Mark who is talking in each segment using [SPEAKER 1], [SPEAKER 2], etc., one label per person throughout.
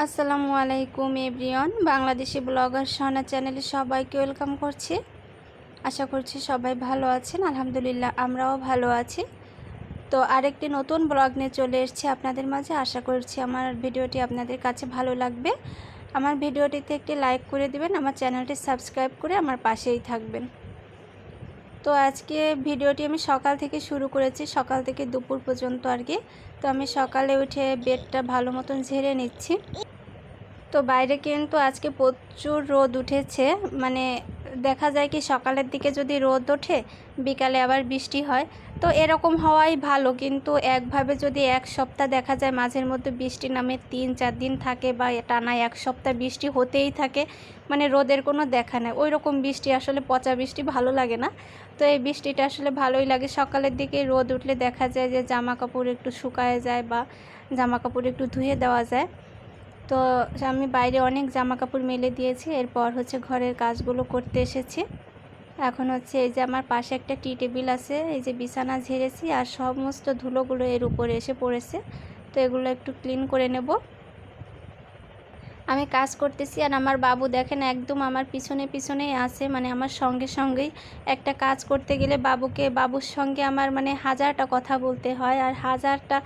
[SPEAKER 1] আসসালামু আলাইকুম everyone, Bangladeshi blogger সোনা চ্যানেলে সবাইকে ওয়েলকাম করছি। আশা করছি সবাই ভালো আছেন। আলহামদুলিল্লাহ আমরাও ভালো আছি। তো আরেকটি নতুন ব্লগ নিয়ে চলে এসেছি আপনাদের মাঝে। আশা করছি আমার ভিডিওটি আপনাদের কাছে ভালো লাগবে। আমার ভিডিওটিতে একটি লাইক করে দিবেন, আমার চ্যানেলটি সাবস্ক্রাইব করে আমার পাশেই থাকবেন। তো আজকে ভিডিওটি আমি সকাল থেকে শুরু করেছি, সকাল থেকে দুপুর পর্যন্ত আর কি। তো আমি সকালে উঠে বেডটা ভালো মতন ঝেড়ে নিচ্ছি। তো বাইরে কিন্তু আজকে প্রচুর রোদ উঠেছে, মানে দেখা যায় কি সকালের দিকে যদি রোদ ওঠে বিকালে আবার বৃষ্টি হয়। তো এরকম হওয়াই ভালো, কিন্তু একভাবে যদি এক সপ্তাহ দেখা যায় মাঝের মধ্যে বৃষ্টি নামে 3-4 দিন থাকে বা টানা এক সপ্তাহ বৃষ্টি হতেই থাকে, মানে রোদের কোনো দেখা নেই, ওই রকম বৃষ্টি আসলে পচা বৃষ্টি ভালো লাগে না। তো এই বৃষ্টিটা আসলে ভালোই লাগে। সকালের দিকে রোদ উঠলে দেখা যায় যে জামা কাপড় একটু শুকায় যায় বা জামা কাপড় একটু ধুয়ে দেওয়া যায়। তো আমি বাইরে অনেক জামা কাপড় মেলে দিয়েছি, এরপর হচ্ছে ঘরের কাজগুলো করতে এসেছি। এখন হচ্ছে এই যে আমার পাশে একটা টি টেবিল আছে, এই যে বিছানা ঝেড়েছি আর সমস্ত ধুলোগুলো এর উপরে এসে পড়েছে। তো এগুলো একটু ক্লিন করে নেব। আমি কাজ করতেছি আর আমার বাবু দেখেন একদম আমার পিছনেই আছে, মানে আমার সঙ্গে সঙ্গেই। একটা কাজ করতে গেলে বাবুর সঙ্গে আমার মানে হাজারটা কথা বলতে হয় আর হাজারটা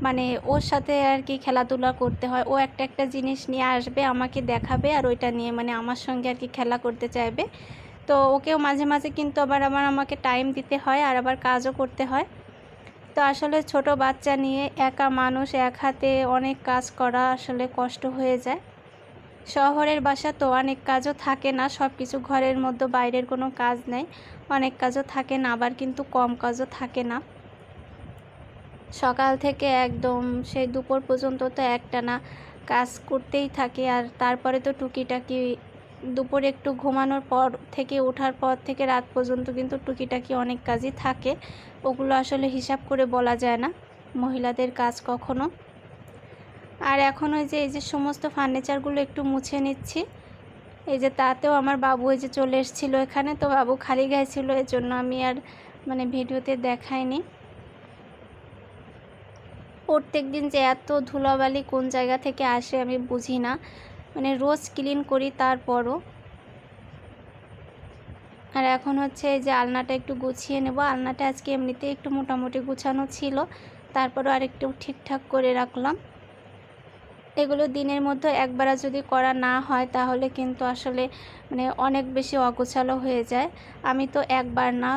[SPEAKER 1] মানে ওর সাথে আর কি খেলাধুলা করতে হয়। ও একটা একটা জিনিস নিয়ে আসবে, আমাকে দেখাবে আর ওইটা নিয়ে মানে আমার সঙ্গে আর কি খেলা করতে চাইবে। তো ওকেও মাঝে মাঝে কিন্তু আবার আমাকে টাইম দিতে হয় আর আবার কাজও করতে হয়। তো আসলে ছোট বাচ্চা নিয়ে একা মানুষ এক হাতে অনেক কাজ করা আসলে কষ্ট হয়ে যায়। শহরের বাসা তো অনেক কাজও থাকে না, সব কিছু ঘরের মধ্যে, বাইরের কোনো কাজ নেই, অনেক কাজও থাকে না, আবার কিন্তু কম কাজও থাকে না। সকাল থেকে একদম সেই দুপুর পর্যন্ত তো একটানা কাজ করতেই থাকে। আর তারপরে তো টুকিটাকি দুপুরে একটু ঘুমানোর পর থেকে ওঠার পর থেকে রাত পর্যন্ত কিন্তু টুকিটাকি অনেক কাজই থাকে, ওগুলো আসলে হিসাব করে বলা যায় না মহিলাদের কাজ কখনো। আর এখন ওই যে এই যে সমস্ত ফার্নিচারগুলো একটু মুছে নিচ্ছি। এই যে তাতেও আমার বাবু এই যে চলে এসেছিলো এখানে, তো বাবু খালি গায়ে ছিল, এর জন্য আমি আর মানে ভিডিওতে দেখাইনি। প্রত্যেক দিন যে এত ধুলাবালি কোন জায়গা থেকে আসে আমি বুঝি না, মানে রোজ ক্লিন করি তারপরও। আর এখন হচ্ছে এই যে আলনাটা একটু গুছিয়ে নেব। আলনাটা আজকে এমনিতেই একটু মোটামুটি গুছানো ছিল, তারপরও আরেকটু ঠিকঠাক করে রাখলাম। এগুলো দিনের মধ্যে একবার যদি করা না হয় তাহলে কিন্তু আসলে মানে অনেক বেশি অগোছালো হয়ে যায়। আমি তো একবার না,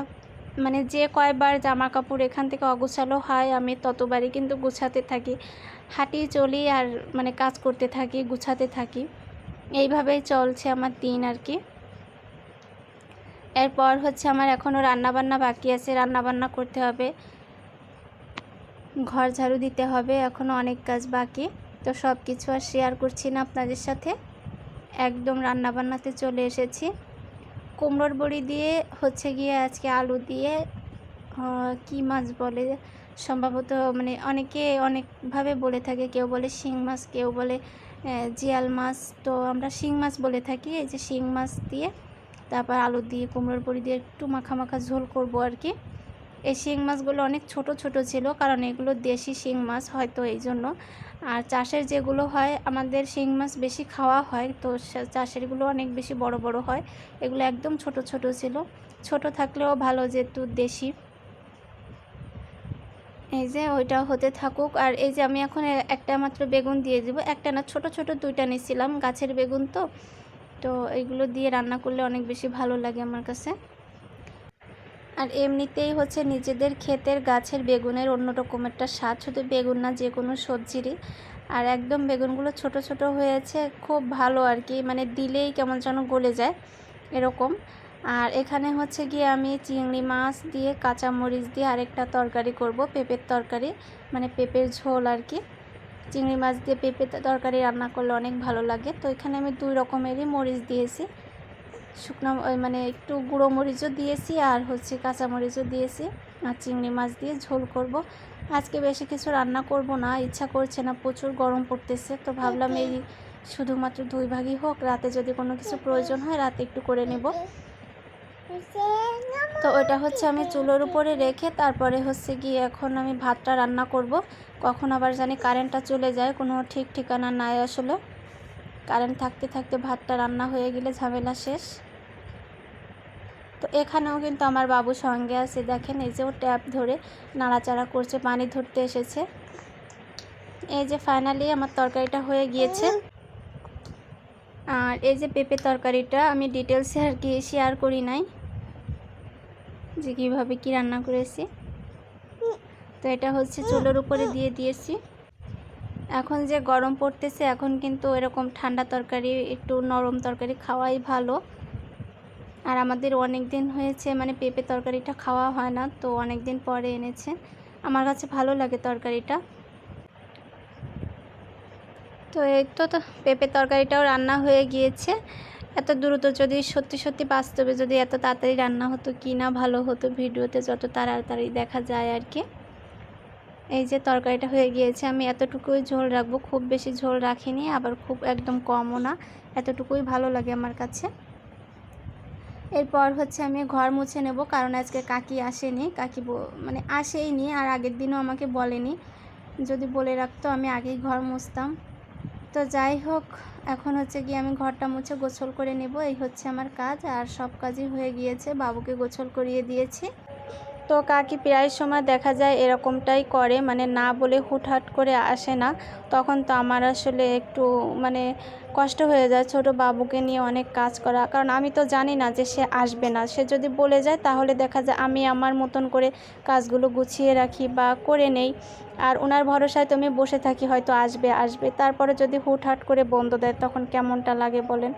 [SPEAKER 1] মানে যে কয়বার জামা কাপড় এখান থেকে অগোছালো হয় আমি ততবারই কিন্তু গুছাতে থাকি, হাঁটি চলি আর মানে কাজ করতে থাকি, গুছাতে থাকি। এইভাবেই চলছে আমার দিন আর কি। এরপর হচ্ছে আমার এখনও রান্নাবান্না বাকি আছে, রান্নাবান্না করতে হবে, ঘর ঝাড়ু দিতে হবে, এখনও অনেক কাজ বাকি। তো সব কিছু আর শেয়ার করছি না আপনাদের সাথে, একদম রান্নাবান্নাতে চলে এসেছি। কুমড়োর বড়ি দিয়ে হচ্ছে গিয়ে আজকে আলু দিয়ে কি মাছ বলে সম্ভবত, মানে অনেকে অনেকভাবে বলে থাকে, কেউ বলে শিং মাছ, কেউ বলে জিয়াল মাছ, তো আমরা শিং মাছ বলে থাকি। এই যে শিং মাছ দিয়ে তারপর আলু দিয়ে কুমড়োর বড়ি দিয়ে একটু মাখা মাখা ঝোল করব আর কি। এই শিং মাছগুলো অনেক ছোট ছোট ছিল, কারণ এগুলো দেশি শিং মাছ হয়তো এই জন্য। আর চাষের যেগুলো হয় আমাদের শিং মাছ বেশি খাওয়া হয়, তো চাষেরগুলো অনেক বেশি বড় বড় হয়, এগুলো একদম ছোট ছোট ছিল। ছোট থাকলেও ভালো যেহেতু দেশি। এই যে ওইটা হতে থাকুক। আর এই যে আমি এখন একটা মাত্র বেগুন দিয়ে দেবো, একটা না ছোট ছোট দুইটা নিয়েছিলাম, গাছের বেগুন তো, তো এইগুলো দিয়ে রান্না করলে অনেক বেশি ভালো লাগে আমার কাছে। আর এমনিতেই হচ্ছে নিজেদের ক্ষেতের গাছের বেগুনের অন্য রকম একটা স্বাদ, শুধু বেগুন না যে কোনো সবজিরই। আর একদম বেগুনগুলো ছোট ছোট হয়েছে, খুব ভালো আর কি, মানে দিলেই কেমন যেন গলে যায় এরকম। আর এখানে হচ্ছে গিয়ে আমি চিংড়ি মাছ দিয়ে কাঁচামরিচ দিয়ে আরেকটা তরকারি করব, পেঁপের তরকারি, মানে পেঁপের ঝোল আর কি। চিংড়ি মাছ দিয়ে পেঁপে তরকারি রান্না করলে অনেক ভালো লাগে। তো এখানে আমি 2 রকমেরই মরিচ দিয়েছি, শুকনো মানে একটু গুঁড়ো মরিচও দিয়েছি আর হচ্ছে কাঁচা মরিচও দিয়েছি। আর চিংড়ি মাছ দিয়ে ঝোল করব। আজকে বেশি কিছু রান্না করব না, ইচ্ছা করছে না, প্রচুর গরম পড়তেছে, তো ভাবলাম এই শুধুমাত্র 2 ভাগই হোক, রাতে যদি কোনো কিছু প্রয়োজন হয় রাতে একটু করে নেব। তো ওটা হচ্ছে আমি চুলোর উপরে রেখে তারপরে হচ্ছে গিয়ে এখন আমি ভাতটা রান্না করব। কখন আবার জানি কারেন্টটা চলে যায়, কোনো ঠিক ঠিকানা নাই আসলে। কারেন্ট থাকতে থাকতে ভাতটা রান্না হয়ে গেলে ঝামেলা শেষ। তো এখানেও কিন্তু আমার বাবু সঙ্গে আছে, দেখেন এই যে ও ট্যাপ ধরে নাড়াচাড়া করছে, পানি ধরতে এসেছে। এই যে ফাইনালি আমার তরকারিটা হয়ে গিয়েছে। আর এই যে পেঁপে তরকারিটা আমি ডিটেলসে আর কি শেয়ার করি নাই যে কীভাবে কী রান্না করেছি। তো এটা হচ্ছে চুলোর উপরে দিয়ে দিয়েছি। এখন যে গরম পড়তেছে, এখন কিন্তু এরকম ঠান্ডা তরকারি, একটু নরম তরকারি খাওয়াই ভালো। আর আমাদের অনেক দিন হয়েছে মানে পেঁপে তরকারিটা খাওয়া হয় না, তো অনেক দিন পরে এনেছে। আমার কাছে ভালো লাগে তরকারিটা। তো এই তো পেঁপে তরকারিটাও রান্না হয়ে গিয়েছে। এত দ্রুত যদি সত্যি সত্যি বাস্তবে যদি এত তাড়াতাড়ি রান্না হতো কি না ভালো হতো, ভিডিওতে যত তাড়াতাড়ি দেখা যায় আর কি। এই যে তরকারিটা হয়ে গিয়েছে। আমি এতটুকুই ঝোল রাখবো, খুব বেশি ঝোল রাখিনি, আবার খুব একদম কমও না, এতটুকুই ভালো লাগে আমার কাছে। এরপর হচ্ছে আমি ঘর মুছে নেব, কারণ আজকে কাকি আসেনি, কাকি মানে আসেইনি, আর আগের দিনও আমাকে বলেনি। যদি বলে রাখতো আমি আগেই ঘর মুছতাম। তো যাই হোক, এখন হচ্ছে গিয়ে আমি ঘরটা মুছে গোসল করে নেব, এই হচ্ছে আমার কাজ। আর সব কাজই হয়ে গিয়েছে, বাবুকে গোসল করিয়ে দিয়েছি। তো কাকি প্রায় সময় দেখা যায় এরকমটাই করে, মানে না বলে হুটহাট করে আসে না। তখন তো আমার আসলে একটু মানে কষ্ট হয়ে যায় ছোট বাবুকে নিয়ে অনেক কাজ করা, কারণ আমি তো জানি না যে সে আসবে না। সে যদি বলে যায় তাহলে দেখা যায় আমি আমার মতন করে কাজগুলো গুছিয়ে রাখি বা করে নেই, আর ওনার ভরসায় তো আমি বসে থাকি হয়তো আসবে আসবে, তারপরে যদি হুটহাট করে বন্ধ দেয় তখন কেমনটা লাগে বলেন।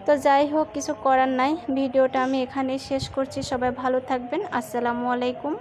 [SPEAKER 1] তো যাই হোক, কিছু করার নাই। ভিডিওটা আমি এখানেই শেষ করছি। সবাই ভালো থাকবেন। আসসালামু আলাইকুম।